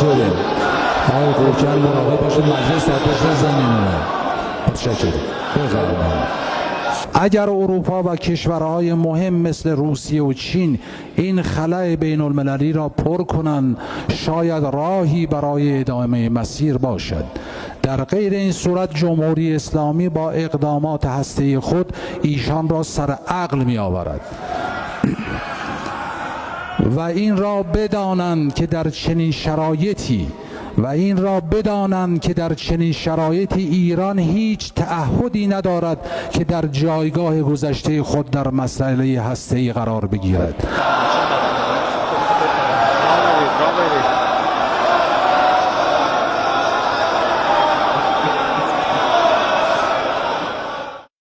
متشکرم. آقای قوچن مراقب باشید مجلس آتش نزنین. متشکرم. بفرمایید. اگر اروپا و کشورهای مهم مثل روسیه و چین این خلأ بین المللی را پر کنند، شاید راهی برای ادامه مسیر باشد. در غیر این صورت جمهوری اسلامی با اقدامات هسته‌ای خود ایشان را سر عقل می آورد و این را بدانند که در چنین شرایطی ایران هیچ تعهدی ندارد که در جایگاه گذشته خود در مسئله هسته‌ای قرار بگیرد.